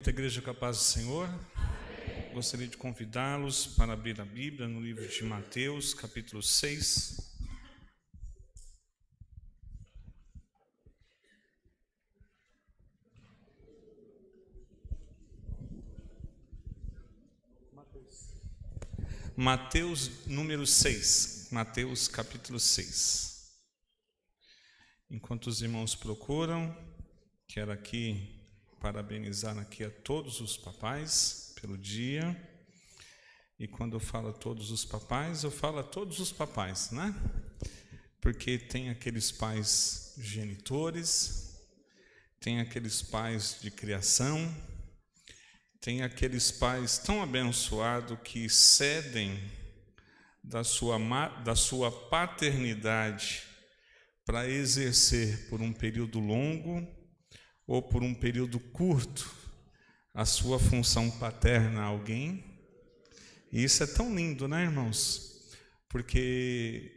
noite, igreja com a paz do Senhor. Amém. Gostaria de convidá-los para abrir a Bíblia no livro de Mateus, capítulo 6. Mateus número 6, Mateus capítulo 6. Enquanto os irmãos procuram, quero aqui parabenizar aqui a todos os papais pelo dia. E quando eu falo a todos os papais, eu falo a todos os papais, né? Porque tem aqueles pais genitores, tem aqueles pais de criação, tem aqueles pais tão abençoados que cedem da sua paternidade para exercer por um período longo ou por um período curto a sua função paterna a alguém. E isso é tão lindo, né, irmãos? Porque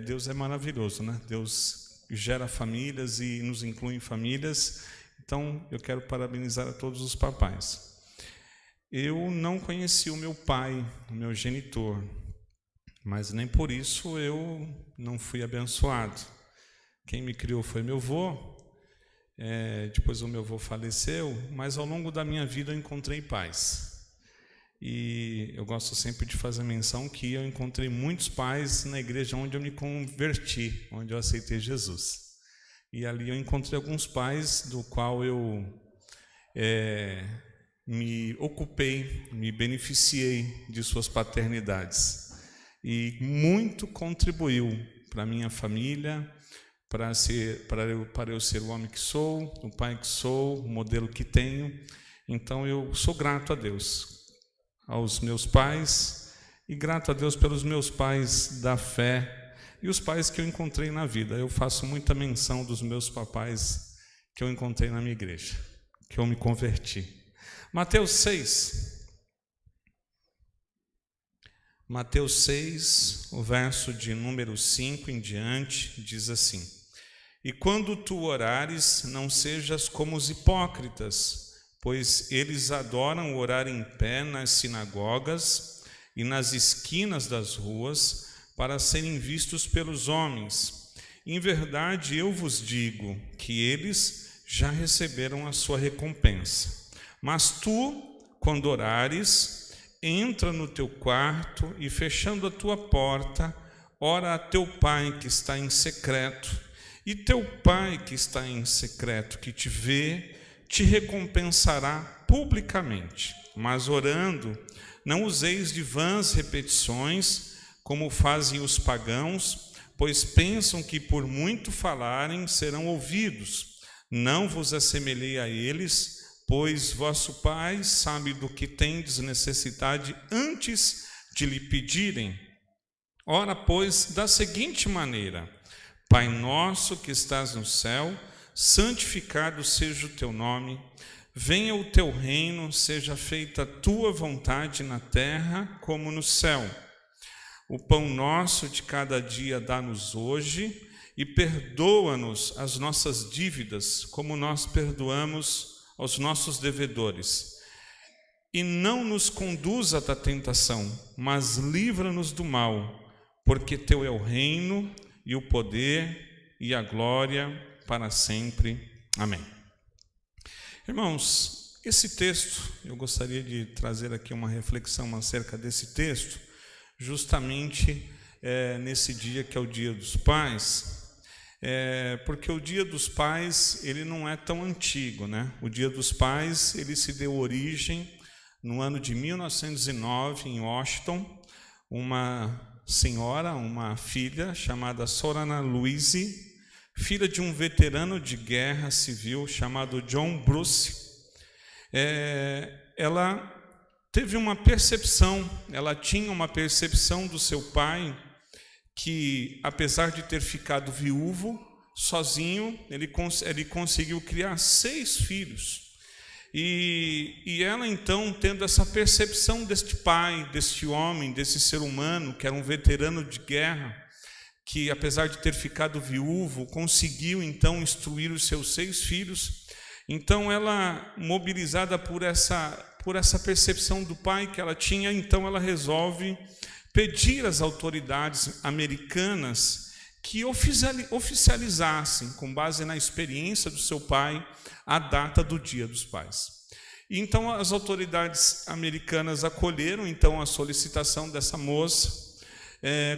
Deus é maravilhoso, né? Deus gera famílias e nos inclui em famílias. Então, eu quero parabenizar a todos os papais. Eu não conheci o meu pai, o meu genitor, mas nem por isso eu não fui abençoado. Quem me criou foi meu avô. Depois o meu avô faleceu, mas ao longo da minha vida eu encontrei pais. E eu gosto sempre de fazer menção que eu encontrei muitos pais na igreja onde eu me converti, onde eu aceitei Jesus. E ali eu encontrei alguns pais do qual eu me ocupei, me beneficiei de suas paternidades. E muito contribuiu para a minha família, para eu ser o homem que sou, o pai que sou, o modelo que tenho. Então eu sou grato a Deus, aos meus pais, e grato a Deus pelos meus pais da fé e os pais que eu encontrei na vida. Eu faço muita menção dos meus papais que eu encontrei na minha igreja, que eu me converti. Mateus 6. Mateus 6, o verso de número 5 em diante, diz assim: E quando tu orares, não sejas como os hipócritas, pois eles adoram orar em pé nas sinagogas e nas esquinas das ruas, para serem vistos pelos homens. Em verdade, eu vos digo que eles já receberam a sua recompensa. Mas tu, quando orares, entra no teu quarto e, fechando a tua porta, ora a teu pai que está em secreto, e teu pai que está em secreto, que te vê, te recompensará publicamente. Mas orando, não useis de vãs repetições, como fazem os pagãos, pois pensam que por muito falarem serão ouvidos. Não vos assemelhei a eles, pois vosso Pai sabe do que tendes necessidade antes de lhe pedirem. Ora, pois, da seguinte maneira: Pai nosso que estás no céu, santificado seja o teu nome, venha o teu reino, seja feita a tua vontade na terra como no céu. O pão nosso de cada dia dá-nos hoje, e perdoa-nos as nossas dívidas, como nós perdoamos aos nossos devedores. E não nos conduza à tentação, mas livra-nos do mal, porque teu é o reino, e o poder, e a glória, para sempre. Amém. Irmãos, esse texto, eu gostaria de trazer aqui uma reflexão acerca desse texto, justamente nesse dia que é o Dia dos Pais, porque o Dia dos Pais, ele não é tão antigo, né? O Dia dos Pais, ele se deu origem no ano de 1909, em Washington. Uma senhora, uma filha chamada Sorana Louise, filha de um veterano de guerra civil chamado John Bruce, ela teve uma percepção, ela tinha uma percepção do seu pai, que apesar de ter ficado viúvo, sozinho, ele conseguiu criar 6 filhos. E ela então, tendo essa percepção deste pai, deste homem, desse ser humano, que era um veterano de guerra, que apesar de ter ficado viúvo, conseguiu então instruir os seus 6 filhos, Então ela, mobilizada por essa percepção do pai que ela tinha, então ela resolve pedir às autoridades americanas que oficializassem, com base na experiência do seu pai, a data do Dia dos Pais. E então as autoridades americanas acolheram então a solicitação dessa moça,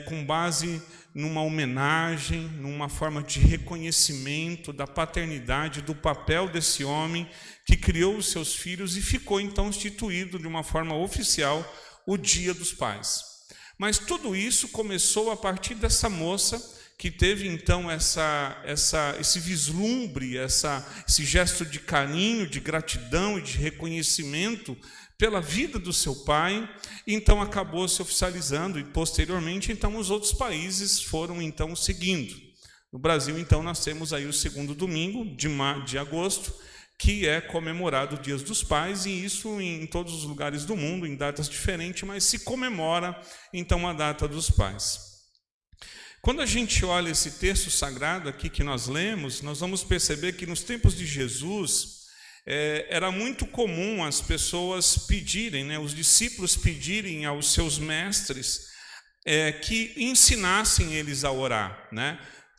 com base numa homenagem, numa forma de reconhecimento da paternidade, do papel desse homem que criou os seus filhos, e ficou então instituído de uma forma oficial o Dia dos Pais. Mas tudo isso começou a partir dessa moça que teve então esse vislumbre, esse gesto de carinho, de gratidão e de reconhecimento pela vida do seu pai. Então acabou se oficializando, e posteriormente então os outros países foram então seguindo. No Brasil então nós temos aí o segundo domingo de agosto, que é comemorado o Dia dos Pais, e isso em todos os lugares do mundo, em datas diferentes, mas se comemora então a data dos pais. Quando a gente olha esse texto sagrado aqui que nós lemos, nós vamos perceber que nos tempos de Jesus era muito comum as pessoas pedirem, os discípulos pedirem aos seus mestres que ensinassem eles a orar,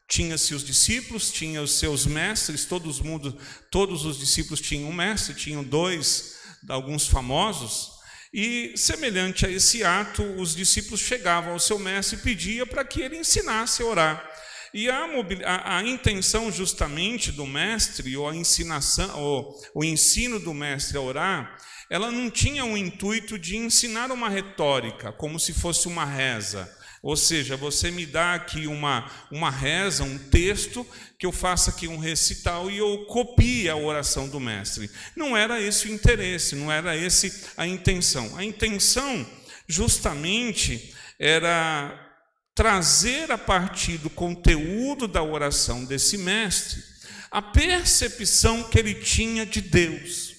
Tinha-se os discípulos, tinha os seus mestres, todos os discípulos tinham um mestre, tinham dois, alguns famosos, e semelhante a esse ato, os discípulos chegavam ao seu mestre e pediam para que ele ensinasse a orar. E a intenção justamente do mestre, ou o ensino do mestre a orar, ela não tinha o intuito de ensinar uma retórica, como se fosse uma reza. Ou seja, você me dá aqui uma reza, um texto, que eu faça aqui um recital e eu copie a oração do mestre. Não era esse o interesse, não era esse a intenção. A intenção, justamente, era trazer a partir do conteúdo da oração desse mestre a percepção que ele tinha de Deus.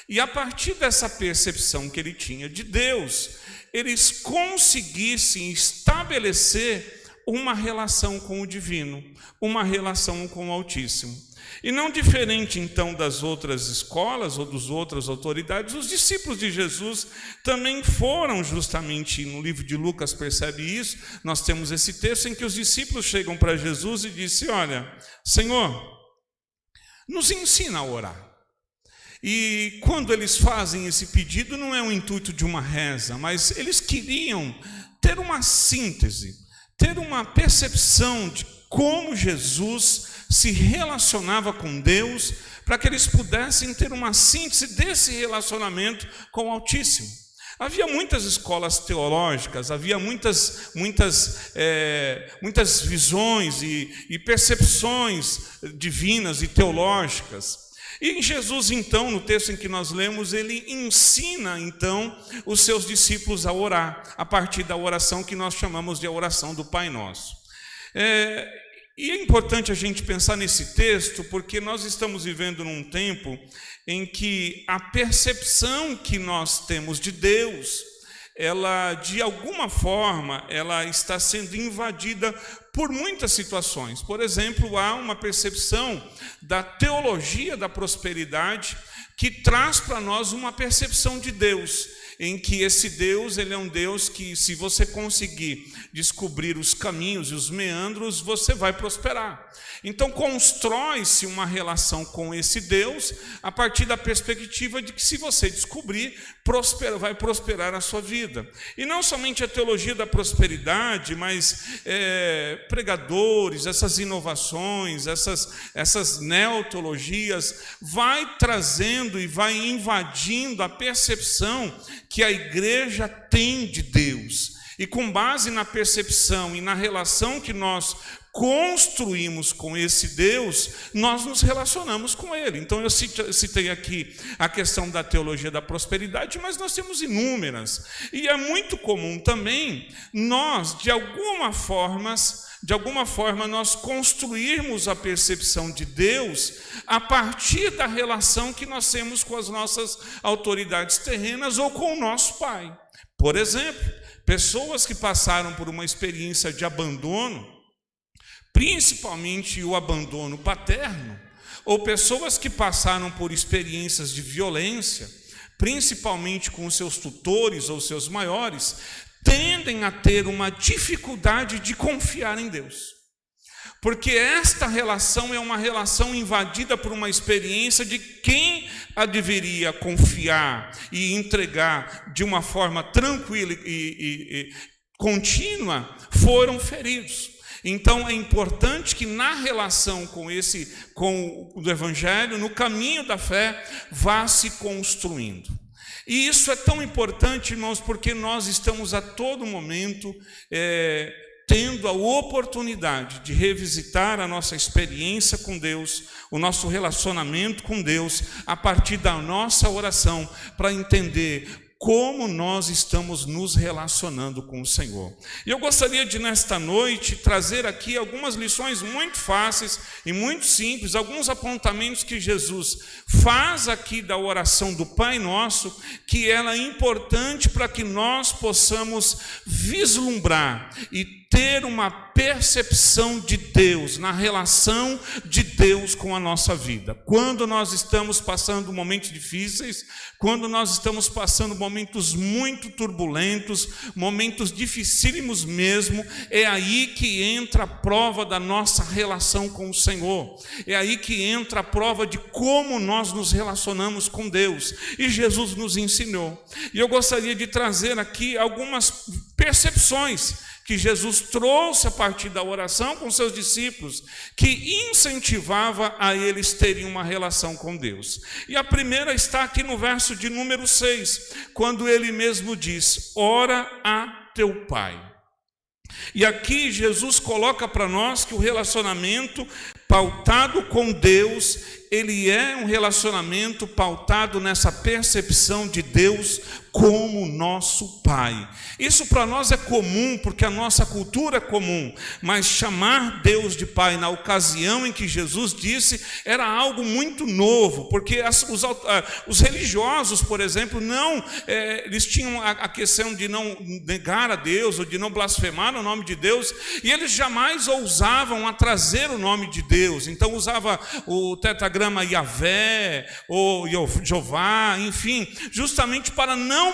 E a partir dessa percepção que ele tinha de Deus, eles conseguissem estabelecer uma relação com o divino, uma relação com o Altíssimo. E não diferente, então, das outras escolas ou das outras autoridades, os discípulos de Jesus também foram justamente, no livro de Lucas percebe isso, nós temos esse texto em que os discípulos chegam para Jesus e dizem: olha, Senhor, nos ensina a orar. E quando eles fazem esse pedido, não é o intuito de uma reza, mas eles queriam ter uma síntese, ter uma percepção de como Jesus se relacionava com Deus, para que eles pudessem ter uma síntese desse relacionamento com o Altíssimo. Havia muitas escolas teológicas, havia muitas visões e percepções divinas e teológicas. E em Jesus, então, no texto em que nós lemos, ele ensina, então, os seus discípulos a orar, a partir da oração que nós chamamos de a oração do Pai Nosso. E é importante a gente pensar nesse texto, porque nós estamos vivendo num tempo em que a percepção que nós temos de Deus, ela, de alguma forma, ela está sendo invadida por muitas situações. Por exemplo, há uma percepção da teologia da prosperidade que traz para nós uma percepção de Deus, em que esse Deus, ele é um Deus que, se você conseguir descobrir os caminhos e os meandros, você vai prosperar. Então, constrói-se uma relação com esse Deus a partir da perspectiva de que, se você descobrir, vai prosperar a sua vida. E não somente a teologia da prosperidade, mas pregadores, essas inovações, essas neoteologias, vai trazendo e vai invadindo a percepção que a igreja tem de Deus. E com base na percepção e na relação que nós construímos com esse Deus, nós nos relacionamos com Ele. Então eu citei aqui a questão da teologia da prosperidade, mas nós temos inúmeras. E é muito comum também nós, de alguma forma, nós construirmos a percepção de Deus a partir da relação que nós temos com as nossas autoridades terrenas ou com o nosso Pai. Por exemplo, pessoas que passaram por uma experiência de abandono, principalmente o abandono paterno, ou pessoas que passaram por experiências de violência, principalmente com os seus tutores ou seus maiores, tendem a ter uma dificuldade de confiar em Deus. Porque esta relação é uma relação invadida por uma experiência de quem a deveria confiar e entregar de uma forma tranquila e contínua, foram feridos. Então é importante que na relação com o Evangelho, no caminho da fé, vá se construindo. E isso é tão importante, irmãos, porque nós estamos a todo momento tendo a oportunidade de revisitar a nossa experiência com Deus, o nosso relacionamento com Deus, a partir da nossa oração, para entender como nós estamos nos relacionando com o Senhor. E eu gostaria de, nesta noite, trazer aqui algumas lições muito fáceis e muito simples, alguns apontamentos que Jesus faz aqui da oração do Pai Nosso, que ela é importante para que nós possamos vislumbrar e ter uma percepção de Deus, na relação de Deus com a nossa vida. Quando nós estamos passando momentos difíceis, quando nós estamos passando momentos muito turbulentos, momentos dificílimos mesmo, é aí que entra a prova da nossa relação com o Senhor. É aí que entra a prova de como nós nos relacionamos com Deus. E Jesus nos ensinou. E eu gostaria de trazer aqui algumas percepções que Jesus trouxe a partir da oração com seus discípulos, que incentivava a eles terem uma relação com Deus. E a primeira está aqui no verso de número 6, quando ele mesmo diz: ora a teu Pai. E aqui Jesus coloca para nós que o relacionamento pautado com Deus, ele é um relacionamento pautado nessa percepção de Deus como nosso Pai. Isso para nós é comum, porque a nossa cultura é comum, mas chamar Deus de Pai na ocasião em que Jesus disse era algo muito novo, porque os religiosos, por exemplo, eles tinham a questão de não negar a Deus ou de não blasfemar o nome de Deus, e eles jamais ousavam a trazer o nome de Deus. Então usava o tetragrama Yahvé ou Jeová, enfim, justamente para não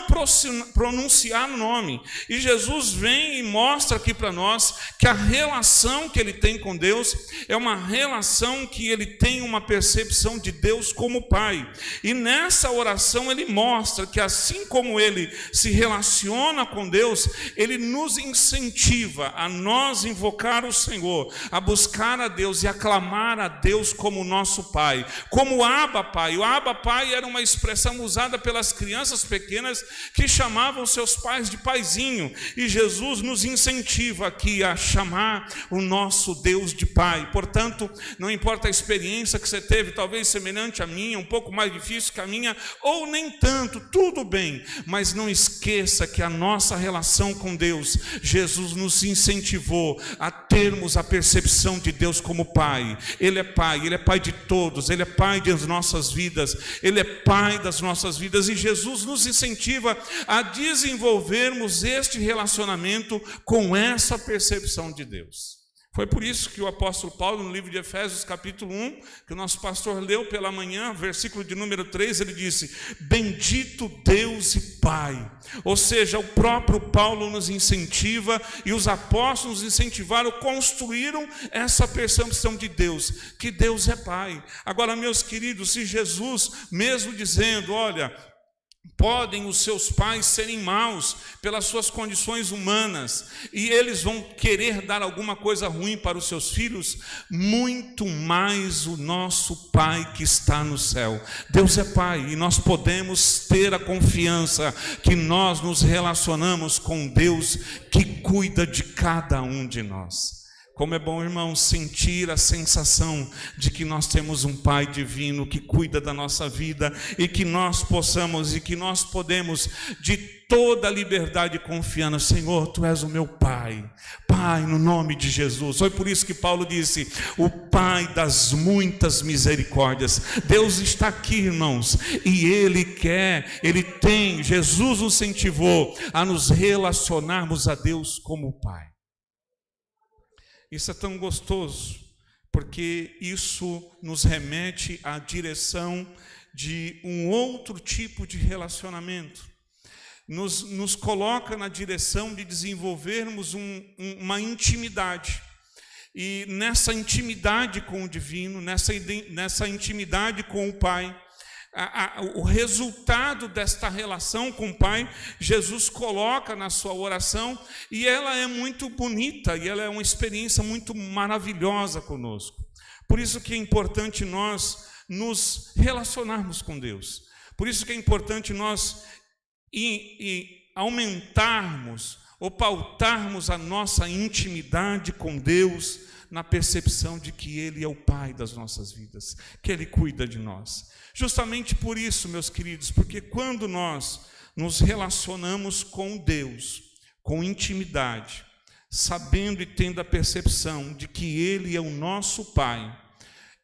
pronunciar o nome. E Jesus vem e mostra aqui para nós que a relação que ele tem com Deus é uma relação que ele tem uma percepção de Deus como Pai. E nessa oração ele mostra que assim como ele se relaciona com Deus, ele nos incentiva a nós invocar o Senhor, a buscar a Deus e aclamar a Deus como nosso Pai, como Abba Pai. O Abba Pai era uma expressão usada pelas crianças pequenas que chamavam seus pais de paizinho, e Jesus nos incentiva aqui a chamar o nosso Deus de Pai. Portanto, não importa a experiência que você teve, talvez semelhante à minha, um pouco mais difícil que a minha, ou nem tanto, tudo bem, mas não esqueça que a nossa relação com Deus, Jesus nos incentivou a termos a percepção de Deus como Pai. Ele é Pai de todos, Ele é Pai das nossas vidas, Ele é Pai das nossas vidas, e Jesus nos incentiva a desenvolvermos este relacionamento com essa percepção de Deus. Foi por isso que o apóstolo Paulo, no livro de Efésios, capítulo 1, que o nosso pastor leu pela manhã, versículo de número 3, ele disse: bendito Deus e Pai. Ou seja, o próprio Paulo nos incentiva, e os apóstolos nos incentivaram, construíram essa percepção de Deus, que Deus é Pai. Agora, meus queridos, se Jesus, mesmo dizendo, olha, podem os seus pais serem maus pelas suas condições humanas, e eles vão querer dar alguma coisa ruim para os seus filhos, muito mais o nosso Pai que está no céu. Deus é Pai, e nós podemos ter a confiança que nós nos relacionamos com Deus que cuida de cada um de nós. Como é bom, irmão, sentir a sensação de que nós temos um Pai divino que cuida da nossa vida, e que nós podemos de toda a liberdade confiando: Senhor, Tu és o meu Pai, Pai, no nome de Jesus. Foi por isso que Paulo disse: o Pai das muitas misericórdias. Deus está aqui, irmãos, e Jesus nos incentivou a nos relacionarmos a Deus como Pai. Isso é tão gostoso, porque isso nos remete à direção de um outro tipo de relacionamento. Nos coloca na direção de desenvolvermos uma intimidade. E nessa intimidade com o divino, nessa intimidade com o Pai, o resultado desta relação com o Pai, Jesus coloca na sua oração, e ela é muito bonita, e ela é uma experiência muito maravilhosa conosco. Por isso que é importante nós nos relacionarmos com Deus. Por isso que é importante nós aumentarmos ou pautarmos a nossa intimidade com Deus na percepção de que Ele é o Pai das nossas vidas, que Ele cuida de nós. Justamente por isso, meus queridos, porque quando nós nos relacionamos com Deus, com intimidade, sabendo e tendo a percepção de que Ele é o nosso Pai,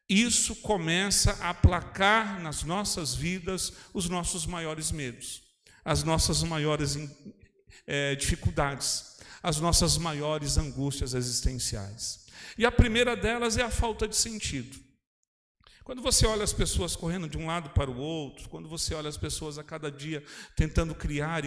isso começa a aplacar nas nossas vidas os nossos maiores medos, as nossas maiores dificuldades, as nossas maiores angústias existenciais. E a primeira delas é a falta de sentido. Quando você olha as pessoas correndo de um lado para o outro, quando você olha as pessoas a cada dia tentando criar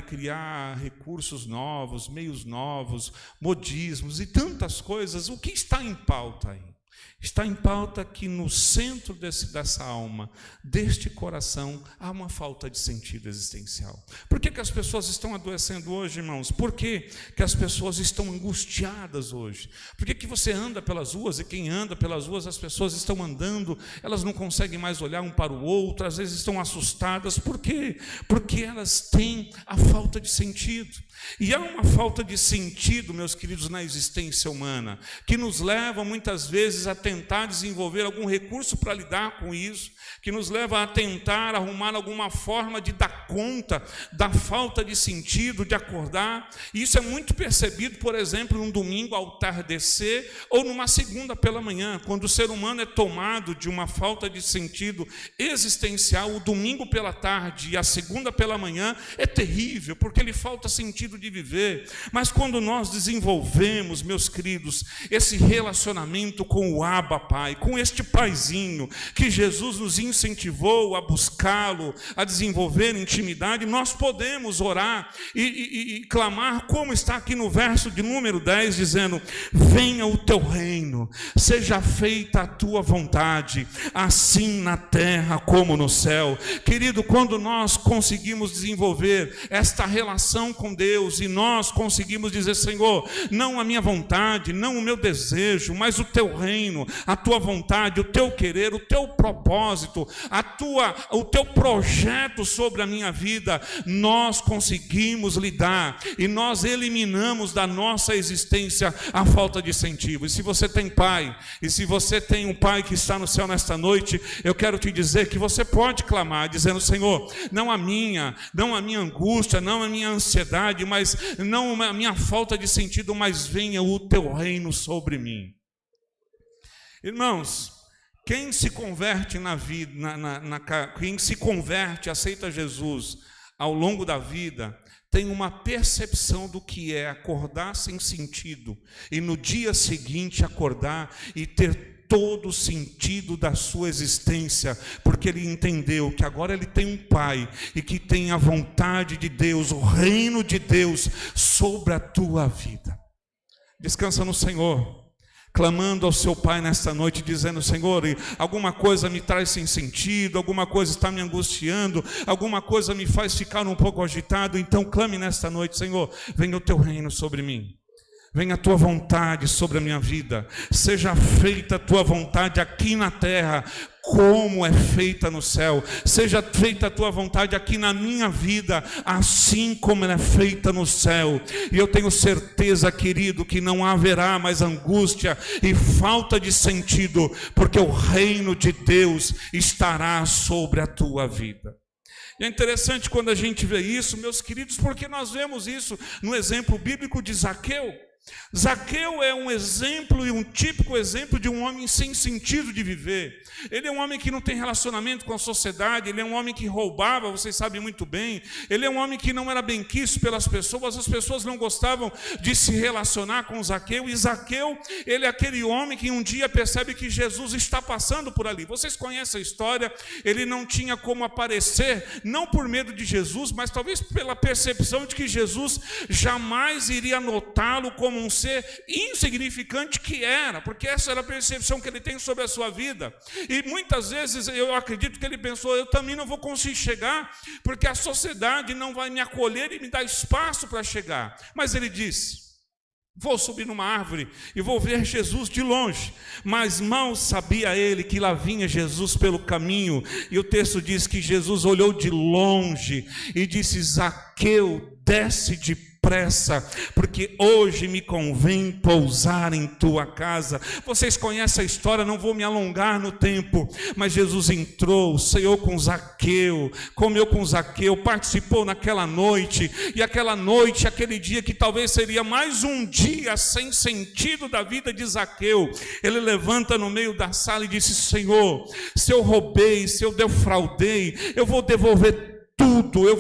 recursos novos, meios novos, modismos e tantas coisas, o que está em pauta aí? Está em pauta que no centro dessa alma, deste coração, há uma falta de sentido existencial. Por que as pessoas estão adoecendo hoje, irmãos? Por que as pessoas estão angustiadas hoje? Por que você anda pelas ruas, e quem anda pelas ruas, as pessoas estão andando, elas não conseguem mais olhar um para o outro, às vezes estão assustadas. Por quê? Porque elas têm a falta de sentido. E há uma falta de sentido, meus queridos, na existência humana, que nos leva muitas vezes a tentar desenvolver algum recurso para lidar com isso, que nos leva a tentar arrumar alguma forma de dar conta da falta de sentido, de acordar. E isso é muito percebido, por exemplo, num domingo ao tardecer ou numa segunda pela manhã, quando o ser humano é tomado de uma falta de sentido existencial. O domingo pela tarde e a segunda pela manhã é terrível, porque lhe falta sentido de viver. Mas quando nós desenvolvemos, meus queridos, esse relacionamento com o Abba Pai, com este Paizinho que Jesus nos incentivou a buscá-lo, a desenvolver intimidade, nós podemos orar e clamar, como está aqui no verso de número 10, dizendo: venha o teu reino, seja feita a tua vontade, assim na terra como no céu. Querido, quando nós conseguimos desenvolver esta relação com Deus, e nós conseguimos dizer: Senhor, não a minha vontade, não o meu desejo, mas o teu reino, a tua vontade, o teu querer, o teu propósito, o teu projeto sobre a minha vida, nós conseguimos lidar e nós eliminamos da nossa existência a falta de sentido. E se você tem pai, e se você tem um pai que está no céu nesta noite, eu quero te dizer que você pode clamar, dizendo: Senhor, não a minha angústia, não a minha ansiedade, mas não a minha falta de sentido, mas venha o teu reino sobre mim. Irmãos, quem se converte na vida, quem se converte, aceita Jesus ao longo da vida, tem uma percepção do que é acordar sem sentido e no dia seguinte acordar e ter todo o sentido da sua existência, porque ele entendeu que agora ele tem um pai e que tem a vontade de Deus, o reino de Deus sobre a tua vida. Descansa no Senhor, clamando ao seu Pai nesta noite, dizendo: Senhor, alguma coisa me traz sem sentido, alguma coisa está me angustiando, alguma coisa me faz ficar um pouco agitado. Então clame nesta noite: Senhor, venha o teu reino sobre mim. Venha a tua vontade sobre a minha vida, seja feita a tua vontade aqui na terra, como é feita no céu. Seja feita a tua vontade aqui na minha vida, assim como ela é feita no céu. E eu tenho certeza, querido, que não haverá mais angústia e falta de sentido, porque o reino de Deus estará sobre a tua vida. E é interessante quando a gente vê isso, meus queridos, porque nós vemos isso no exemplo bíblico de Zaqueu. Zaqueu é um exemplo e um típico exemplo de um homem sem sentido de viver. Ele é um homem que não tem relacionamento com a sociedade, ele é um homem que roubava, vocês sabem muito bem. Ele é um homem que não era benquisto pelas pessoas, as pessoas não gostavam de se relacionar com Zaqueu. E Zaqueu, ele é aquele homem que um dia percebe que Jesus está passando por ali. Vocês conhecem a história, ele não tinha como aparecer, não por medo de Jesus, mas talvez pela percepção de que Jesus jamais iria notá-lo como um ser insignificante que era, porque essa era a percepção que ele tem sobre a sua vida. E muitas vezes eu acredito que ele pensou: eu também não vou conseguir chegar, porque a sociedade não vai me acolher e me dar espaço para chegar. Mas ele disse: vou subir numa árvore e vou ver Jesus de longe. Mas mal sabia ele que lá vinha Jesus pelo caminho. E o texto diz que Jesus olhou de longe e disse: Zaqueu, desce depressa, porque hoje me convém pousar em tua casa. Vocês conhecem a história, não vou me alongar no tempo, mas Jesus entrou, ceiou com Zaqueu, comeu com Zaqueu, participou naquela noite, e aquela noite, aquele dia que talvez seria mais um dia sem sentido da vida de Zaqueu, ele levanta no meio da sala e disse: Senhor, se eu roubei, se eu defraudei, eu vou devolver tudo, eu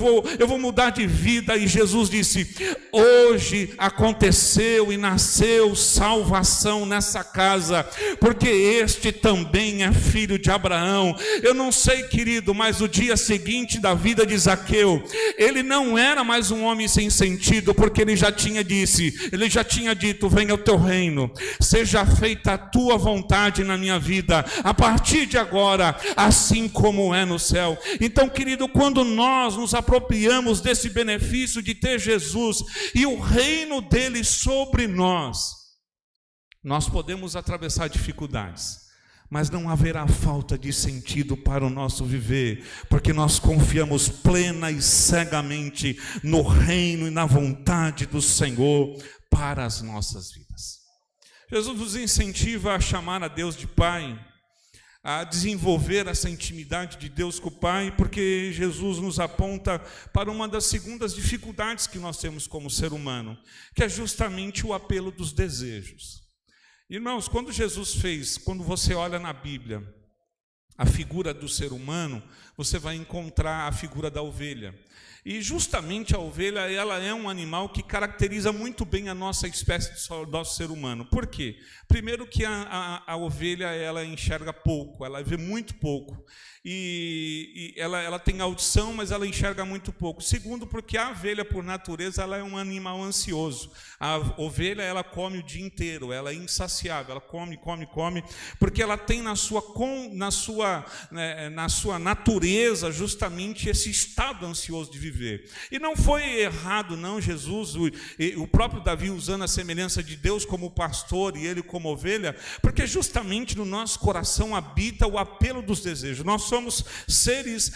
vou mudar de vida. E Jesus disse: hoje aconteceu e nasceu salvação nessa casa, porque este também é filho de Abraão. Eu não sei, querido, mas o dia seguinte da vida de Zaqueu, ele não era mais um homem sem sentido, porque ele já tinha dito: venha o teu reino, seja feita a tua vontade na minha vida, a partir de agora, assim como é no céu. Então, querido, quando nós nos apropriamos desse benefício de ter Jesus e o reino dele sobre nós, nós podemos atravessar dificuldades, mas não haverá falta de sentido para o nosso viver, porque nós confiamos plena e cegamente no reino e na vontade do Senhor para as nossas vidas. Jesus nos incentiva a chamar a Deus de Pai, a desenvolver essa intimidade de Deus com o Pai, porque Jesus nos aponta para uma das segundas dificuldades que nós temos como ser humano, que é justamente o apelo dos desejos. Irmãos, quando você olha na Bíblia a figura do ser humano, você vai encontrar a figura da ovelha. E justamente a ovelha, ela é um animal que caracteriza muito bem a nossa espécie, do nosso ser humano. Por quê? Primeiro que a ovelha, ela enxerga pouco, ela vê muito pouco. E ela tem audição, mas ela enxerga muito pouco. Segundo, porque a ovelha, por natureza, ela é um animal ansioso. A ovelha, ela come o dia inteiro, ela é insaciável, ela come, porque ela tem na sua natureza justamente esse estado ansioso de viver. E não foi errado, não, Jesus, o próprio Davi usando a semelhança de Deus como pastor e ele como ovelha, porque justamente no nosso coração habita o apelo dos desejos. Nós somos seres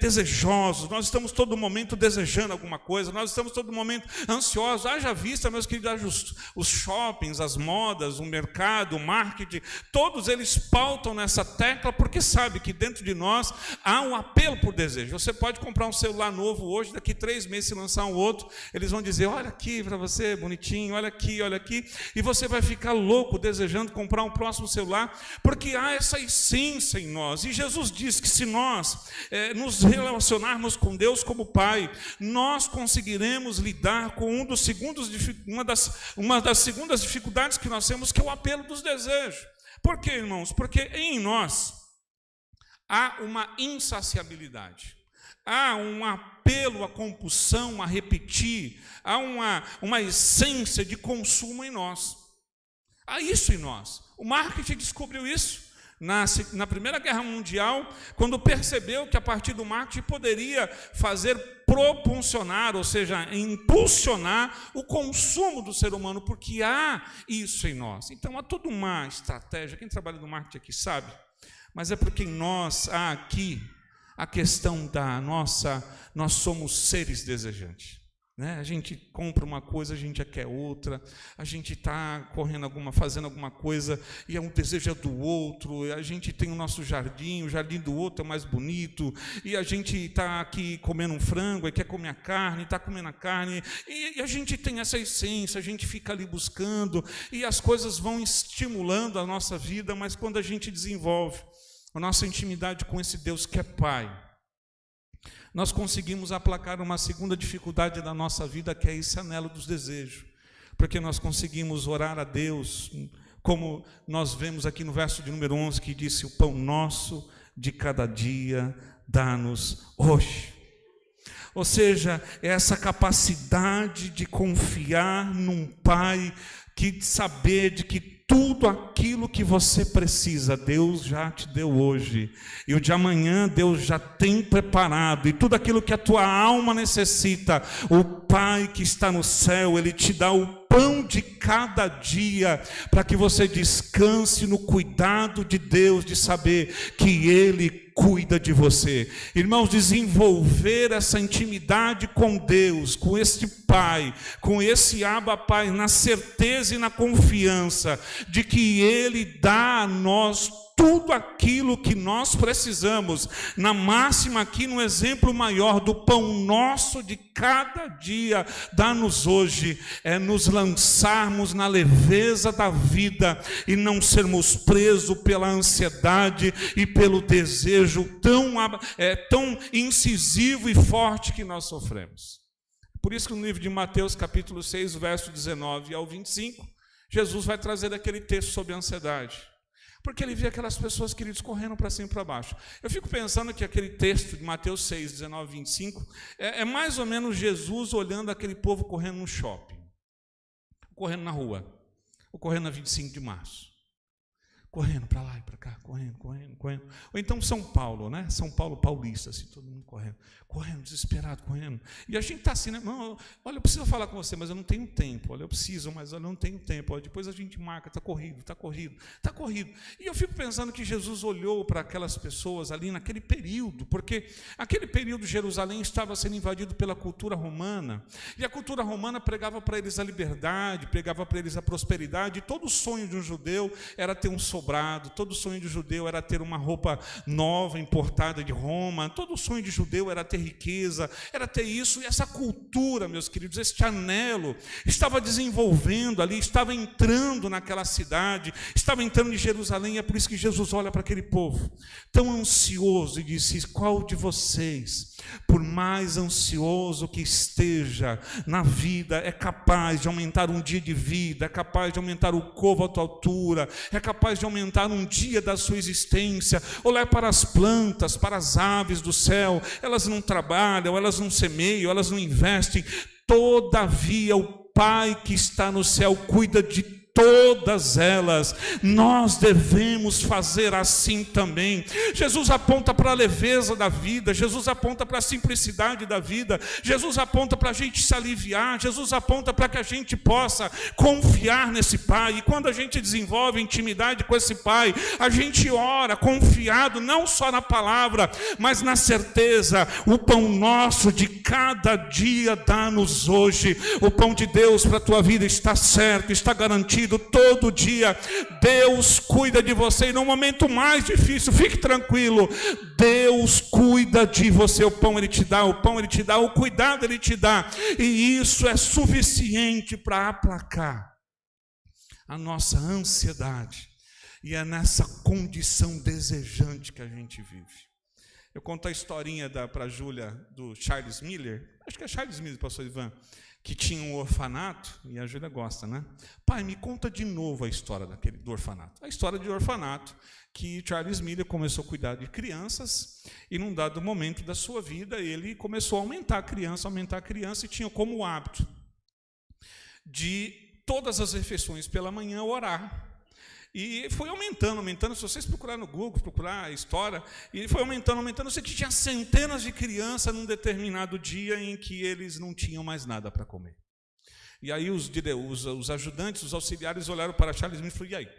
desejosos, nós estamos todo momento desejando alguma coisa, nós estamos todo momento ansiosos. Haja vista, meus queridos, os shoppings, as modas, o mercado, o marketing, todos eles pautam nessa tecla, porque sabe que dentro de nós há um apelo por desejo. Você pode comprar um celular novo hoje, daqui 3 meses se lançar um outro, eles vão dizer: olha aqui para você, bonitinho, olha aqui, e você vai ficar louco desejando comprar um próximo celular, porque há essa essência em nós. E Jesus diz que se nós nos relacionarmos com Deus como Pai, nós conseguiremos lidar com uma das segundas dificuldades que nós temos, que é o apelo dos desejos. Por quê, irmãos? Porque em nós há uma insaciabilidade, há um apelo à compulsão, a repetir, há uma essência de consumo em nós. Há isso em nós. O marketing descobriu isso na Primeira Guerra Mundial, quando percebeu que a partir do marketing poderia propulsionar, ou seja, impulsionar o consumo do ser humano, porque há isso em nós. Então há toda uma estratégia, quem trabalha no marketing aqui sabe, mas é porque em nós há aqui a questão nós somos seres desejantes. né? A gente compra uma coisa, a gente já quer outra, a gente está fazendo alguma coisa e um desejo é do outro, a gente tem o nosso jardim, o jardim do outro é mais bonito, e a gente está aqui comendo um frango e quer comer a carne, está comendo a carne, e a gente tem essa essência, a gente fica ali buscando, e as coisas vão estimulando a nossa vida, mas quando a gente desenvolve a nossa intimidade com esse Deus que é Pai, nós conseguimos aplacar uma segunda dificuldade da nossa vida, que é esse anelo dos desejos, porque nós conseguimos orar a Deus, como nós vemos aqui no verso de número 11, que disse: o pão nosso de cada dia dá-nos hoje. Ou seja, é essa capacidade de confiar num Pai, que saber de que tudo aquilo que você precisa, Deus já te deu hoje. E o de amanhã, Deus já tem preparado. E tudo aquilo que a tua alma necessita, o Pai que está no céu, Ele te dá o pão de cada dia, para que você descanse no cuidado de Deus, de saber que Ele cuida de você. Irmãos, desenvolver essa intimidade com Deus, com este Pai, com esse Abba Pai, na certeza e na confiança de que Ele dá a nós tudo aquilo que nós precisamos, na máxima aqui, no exemplo maior do pão nosso de cada dia, dá-nos hoje, é nos lançarmos na leveza da vida e não sermos presos pela ansiedade e pelo desejo tão incisivo e forte que nós sofremos. Por isso que no livro de Mateus, capítulo 6, verso 19 ao 25, Jesus vai trazer aquele texto sobre a ansiedade. Porque ele via aquelas pessoas, queridos, correndo para cima e para baixo. Eu fico pensando que aquele texto de Mateus 6, 19 e 25, é mais ou menos Jesus olhando aquele povo correndo no shopping, correndo na rua, ou correndo na 25 de março. Correndo para lá e para cá, correndo. Ou então São Paulo, né? São Paulo paulista, assim, todo mundo correndo, desesperado, correndo. E a gente está assim, né? Olha, eu preciso falar com você, mas eu não tenho tempo. Olha, eu preciso, mas eu não tenho tempo. Olha, depois a gente marca, está corrido. E eu fico pensando que Jesus olhou para aquelas pessoas ali naquele período, porque aquele período Jerusalém estava sendo invadido pela cultura romana, e a cultura romana pregava para eles a liberdade, pregava para eles a prosperidade, e todo o sonho de um judeu era ter um sobrado, todo o sonho de judeu era ter uma roupa nova, importada de Roma, todo o sonho de judeu era ter riqueza, era ter isso, e essa cultura, meus queridos, este anelo, estava desenvolvendo ali, estava entrando naquela cidade, estava entrando em Jerusalém, e é por isso que Jesus olha para aquele povo, tão ansioso, e disse: qual de vocês, por mais ansioso que esteja na vida, é capaz de aumentar um dia de vida, é capaz de aumentar o covo à tua altura, é capaz de aumentar um dia da sua existência? Olhar para as plantas, para as aves do céu, elas não trabalham, elas não semeiam, elas não investem, todavia o Pai que está no céu cuida de todas elas. Nós devemos fazer assim também. Jesus aponta para a leveza da vida, Jesus aponta para a simplicidade da vida, Jesus aponta para a gente se aliviar, Jesus aponta para que a gente possa confiar nesse Pai. E quando a gente desenvolve intimidade com esse Pai, a gente ora confiado não só na palavra, mas na certeza: o pão nosso de cada dia dá-nos hoje. O pão de Deus para a tua vida está certo, está garantido todo dia. Deus cuida de você, e no momento mais difícil, fique tranquilo, Deus cuida de você. O pão Ele te dá, o cuidado Ele te dá, e isso é suficiente para aplacar a nossa ansiedade, e é nessa condição desejante que a gente vive. Eu conto a historinha para a Júlia do Charles Miller, acho que é Charles Miller, pastor Ivan, que tinha um orfanato, e a Júlia gosta, né? Pai, me conta de novo a história do orfanato. A história de orfanato, que Charles Miller começou a cuidar de crianças, e num dado momento da sua vida, ele começou a aumentar a criança, e tinha como hábito de todas as refeições pela manhã orar. E foi aumentando, se vocês procurarem no Google, procurar a história, e foi aumentando, eu sei que tinha centenas de crianças num determinado dia em que eles não tinham mais nada para comer. E aí os ajudantes, os auxiliares olharam para Charles Miller e falaram: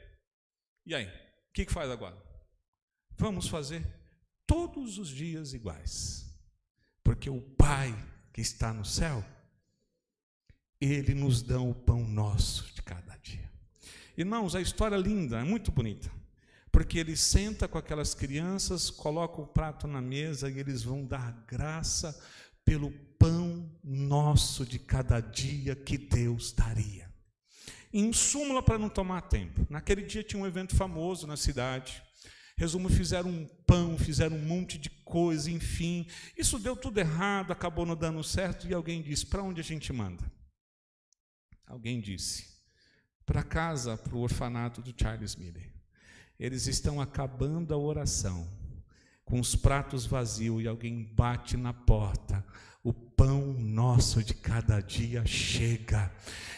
e aí? O que faz agora? Vamos fazer todos os dias iguais, porque o Pai que está no céu Ele nos dá o pão nosso de cada dia. Irmãos, a história é linda, é muito bonita, porque ele senta com aquelas crianças, coloca o prato na mesa e eles vão dar graça pelo pão nosso de cada dia que Deus daria. Em súmula, para não tomar tempo, naquele dia tinha um evento famoso na cidade. Resumo, fizeram um pão, fizeram um monte de coisa, enfim. Isso deu tudo errado, acabou não dando certo, e alguém disse, para onde a gente manda? Alguém disse, para casa, para o orfanato do Charles Miller. Eles estão acabando a oração, com os pratos vazios, e alguém bate na porta. O pão nosso de cada dia chega,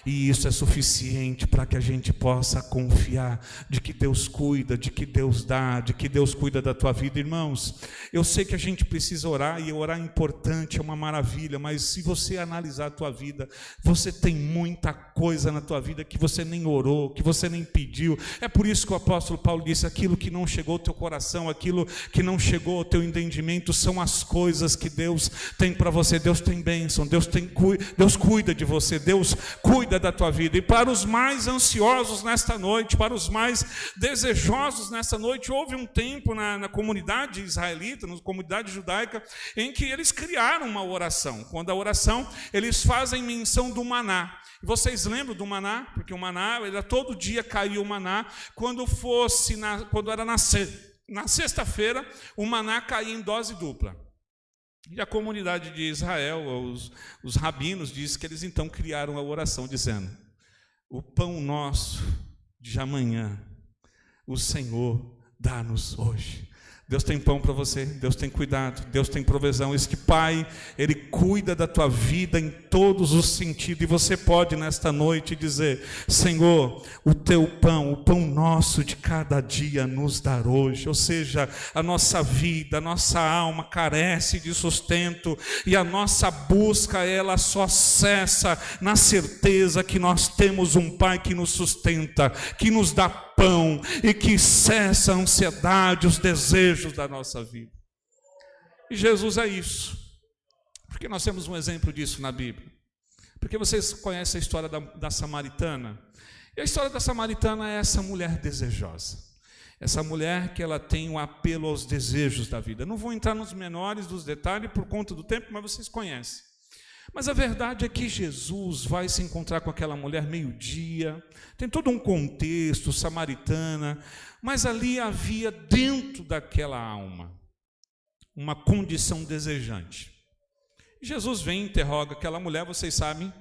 e isso é suficiente para que a gente possa confiar de que Deus cuida, de que Deus dá, de que Deus cuida da tua vida. Irmãos, eu sei que a gente precisa orar, e orar é importante, é uma maravilha, mas se você analisar a tua vida, você tem muita coisa na tua vida que você nem orou, que você nem pediu. É por isso que o apóstolo Paulo disse, aquilo que não chegou ao teu coração, aquilo que não chegou ao teu entendimento, são as coisas que Deus tem para você. Deus tem bênção, Deus cuida de você, Deus cuida da tua vida. E para os mais ansiosos nesta noite, para os mais desejosos nesta noite, houve um tempo na comunidade israelita, na comunidade judaica, em que eles criaram uma oração. Quando a oração, eles fazem menção do maná. Vocês lembram do maná? Porque o maná, todo dia caía o maná. Quando era na sexta-feira, o maná caía em dose dupla. E a comunidade de Israel, os rabinos, dizem que eles então criaram a oração dizendo, o pão nosso de amanhã, o Senhor dá-nos hoje. Deus tem pão para você, Deus tem cuidado, Deus tem provisão. Esse Pai, Ele cuida da tua vida em todos os sentidos. E você pode nesta noite dizer, Senhor, o teu pão, o pão nosso de cada dia nos dar hoje. Ou seja, a nossa vida, a nossa alma carece de sustento, e a nossa busca, ela só cessa na certeza que nós temos um Pai que nos sustenta, que nos dá pão e que cessa a ansiedade, os desejos da nossa vida. E Jesus é isso, porque nós temos um exemplo disso na Bíblia. Porque vocês conhecem a história da samaritana, e a história da samaritana é essa mulher desejosa, essa mulher que ela tem um apelo aos desejos da vida. Não vou entrar nos menores dos detalhes por conta do tempo, mas vocês conhecem. Mas a verdade é que Jesus vai se encontrar com aquela mulher meio-dia, tem todo um contexto, samaritana, mas ali havia dentro daquela alma uma condição desejante. E Jesus vem e interroga aquela mulher, vocês sabem,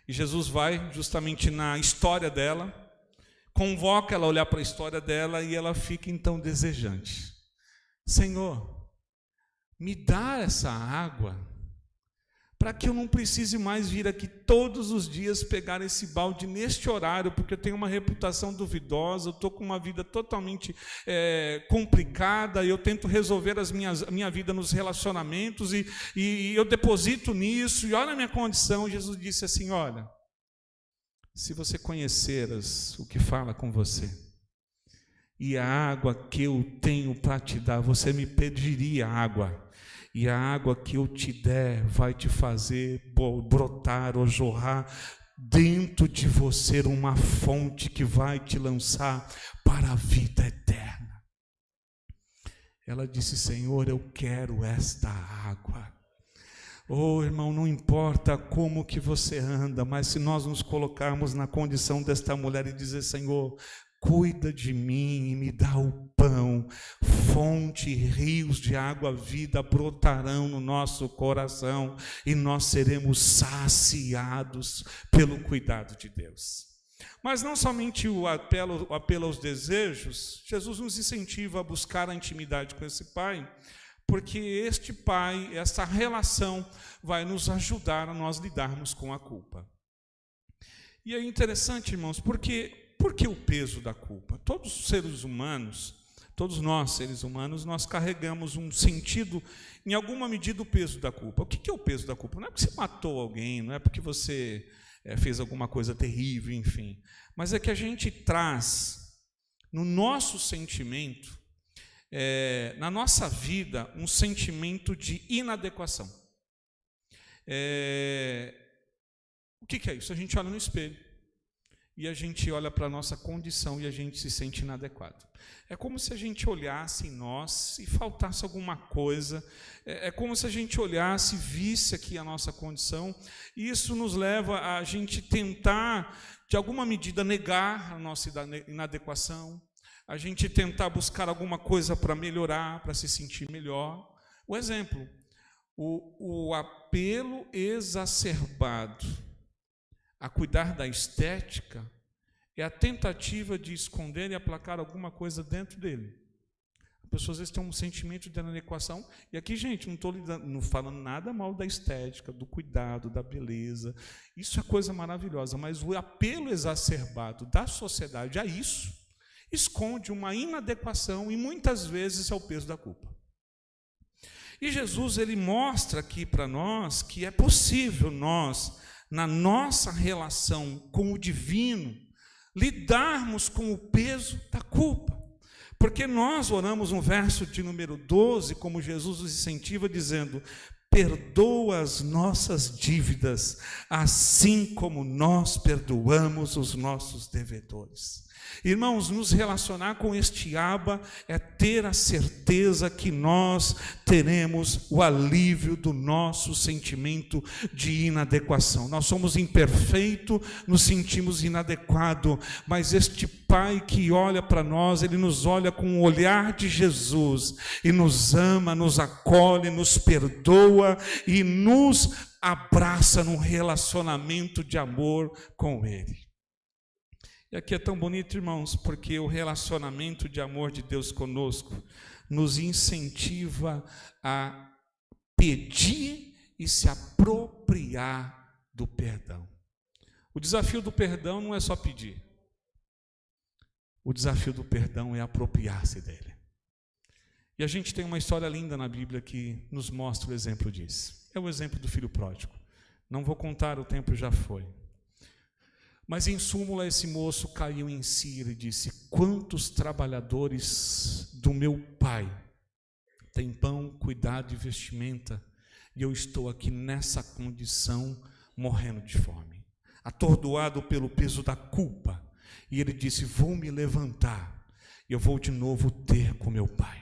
e Jesus vai justamente na história dela, convoca ela a olhar para a história dela, e ela fica então desejante. Senhor, me dá essa água, para que eu não precise mais vir aqui todos os dias pegar esse balde neste horário, porque eu tenho uma reputação duvidosa, eu estou com uma vida totalmente complicada, eu tento resolver a minha vida nos relacionamentos, e eu deposito nisso, e olha a minha condição. Jesus disse assim, olha, se você conheceras o que fala com você, e a água que eu tenho para te dar, você me pediria água, e a água que eu te der vai te fazer brotar ou jorrar dentro de você uma fonte que vai te lançar para a vida eterna. Ela disse, Senhor, eu quero esta água. Oh, irmão, não importa como que você anda, mas se nós nos colocarmos na condição desta mulher e dizer, Senhor, cuida de mim e me dá o pão, fonte e rios de água vida brotarão no nosso coração, e nós seremos saciados pelo cuidado de Deus. Mas não somente o apelo aos desejos, Jesus nos incentiva a buscar a intimidade com esse Pai, porque este Pai, essa relação vai nos ajudar a nós lidarmos com a culpa. E é interessante, irmãos, por que o peso da culpa? Todos os seres humanos, todos nós seres humanos, nós carregamos um sentido, em alguma medida, o peso da culpa. O que é o peso da culpa? Não é porque você matou alguém, não é porque você fez alguma coisa terrível, enfim. Mas é que a gente traz no nosso sentimento, na nossa vida, um sentimento de inadequação. O que é isso? A gente olha no espelho e a gente olha para a nossa condição e a gente se sente inadequado. É como se a gente olhasse em nós e faltasse alguma coisa. É como se a gente olhasse e visse aqui a nossa condição. E isso nos leva a gente tentar, de alguma medida, negar a nossa inadequação. A gente tentar buscar alguma coisa para melhorar, para se sentir melhor. O exemplo, o apelo exacerbado a cuidar da estética é a tentativa de esconder e aplacar alguma coisa dentro dele. As pessoas às vezes têm um sentimento de inadequação, e aqui, gente, não estou falando nada mal da estética, do cuidado, da beleza, isso é coisa maravilhosa, mas o apelo exacerbado da sociedade a isso esconde uma inadequação e muitas vezes é o peso da culpa. E Jesus, ele mostra aqui para nós que é possível nós, na nossa relação com o divino, lidarmos com o peso da culpa. Porque nós oramos no verso de número 12, como Jesus nos incentiva, dizendo: perdoa as nossas dívidas, assim como nós perdoamos os nossos devedores. Irmãos, nos relacionar com este Abba é ter a certeza que nós teremos o alívio do nosso sentimento de inadequação. Nós somos imperfeitos, nos sentimos inadequados, mas este Pai que olha para nós, Ele nos olha com o olhar de Jesus e nos ama, nos acolhe, nos perdoa e nos abraça num relacionamento de amor com Ele. E aqui é tão bonito, irmãos, porque o relacionamento de amor de Deus conosco nos incentiva a pedir e se apropriar do perdão. O desafio do perdão não é só pedir. O desafio do perdão é apropriar-se dele. E a gente tem uma história linda na Bíblia que nos mostra o exemplo disso. É o exemplo do filho pródigo. Não vou contar, o tempo já foi. Mas em súmula esse moço caiu em si e disse: quantos trabalhadores do meu pai têm pão, cuidado e vestimenta, e eu estou aqui nessa condição, morrendo de fome, atordoado pelo peso da culpa. E ele disse: vou me levantar e eu vou de novo ter com meu pai.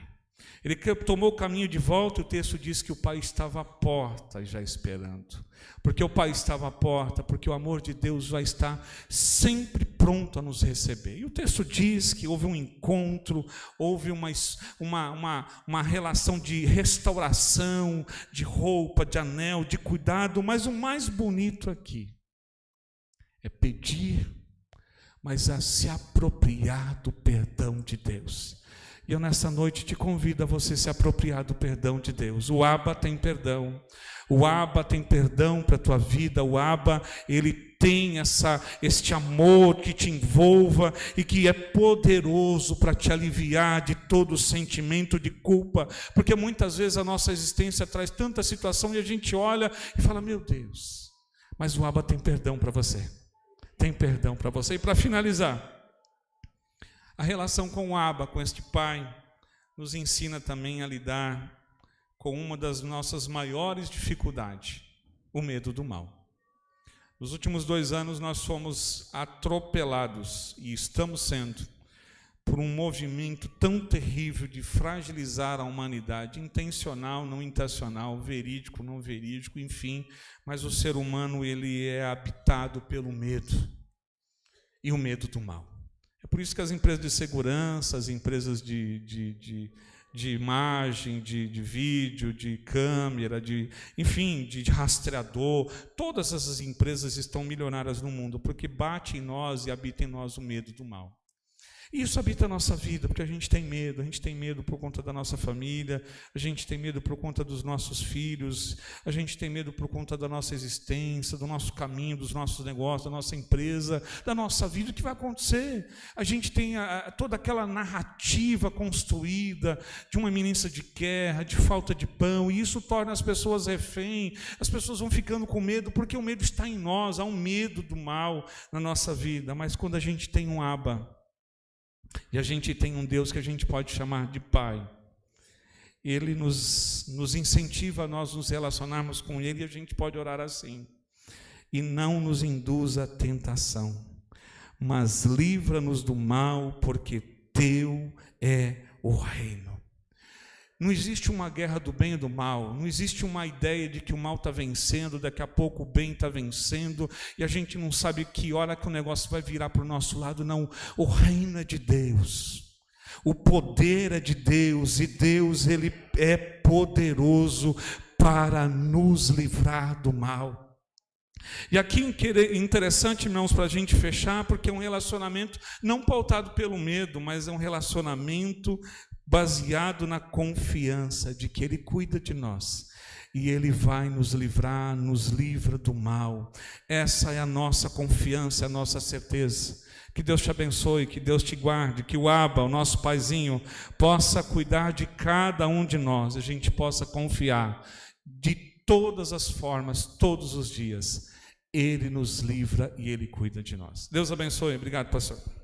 Ele tomou o caminho de volta, e o texto diz que o pai estava à porta já esperando. Porque o pai estava à porta, porque o amor de Deus vai estar sempre pronto a nos receber. E o texto diz que houve um encontro, houve uma relação de restauração, de roupa, de anel, de cuidado, mas o mais bonito aqui é pedir, mas a se apropriar do perdão de Deus. E eu nessa noite te convido a você se apropriar do perdão de Deus. O Abba tem perdão. O Abba tem perdão para a tua vida. O Abba, ele tem este amor que te envolva e que é poderoso para te aliviar de todo o sentimento de culpa. Porque muitas vezes a nossa existência traz tanta situação e a gente olha e fala: meu Deus, mas o Abba tem perdão para você. Tem perdão para você. E para finalizar, a relação com o Abba, com este Pai, nos ensina também a lidar com uma das nossas maiores dificuldades, o medo do mal. Nos últimos 2 anos nós fomos atropelados, e estamos sendo, por um movimento tão terrível de fragilizar a humanidade, intencional, não intencional, verídico, não verídico, enfim, mas o ser humano, ele é habitado pelo medo, e o medo do mal. É por isso que as empresas de segurança, as empresas de imagem, de vídeo, de câmera, enfim, de rastreador, todas essas empresas estão milionárias no mundo, porque bate em nós e habita em nós o medo do mal. E isso habita a nossa vida, porque a gente tem medo por conta da nossa família, a gente tem medo por conta dos nossos filhos, a gente tem medo por conta da nossa existência, do nosso caminho, dos nossos negócios, da nossa empresa, da nossa vida, o que vai acontecer? A gente tem toda aquela narrativa construída de uma iminência de guerra, de falta de pão, e isso torna as pessoas refém, as pessoas vão ficando com medo, porque o medo está em nós, há um medo do mal na nossa vida, mas quando a gente tem um Abba, e a gente tem um Deus que a gente pode chamar de Pai, Ele nos incentiva a nós nos relacionarmos com Ele, e a gente pode orar assim: e não nos induza à tentação, mas livra-nos do mal, porque teu é o reino. Não existe uma guerra do bem e do mal, não existe uma ideia de que o mal está vencendo, daqui a pouco o bem está vencendo, e a gente não sabe que hora que o negócio vai virar para o nosso lado. Não, o reino é de Deus, o poder é de Deus, e Deus, Ele é poderoso para nos livrar do mal. E aqui interessante, irmãos, para a gente fechar, porque é um relacionamento não pautado pelo medo, mas é um relacionamento baseado na confiança de que Ele cuida de nós e Ele vai nos livrar, nos livra do mal. Essa é a nossa confiança, a nossa certeza. Que Deus te abençoe, que Deus te guarde, que o Abba, o nosso Paizinho, possa cuidar de cada um de nós, a gente possa confiar de todas as formas, todos os dias. Ele nos livra e Ele cuida de nós. Deus abençoe. Obrigado, pastor.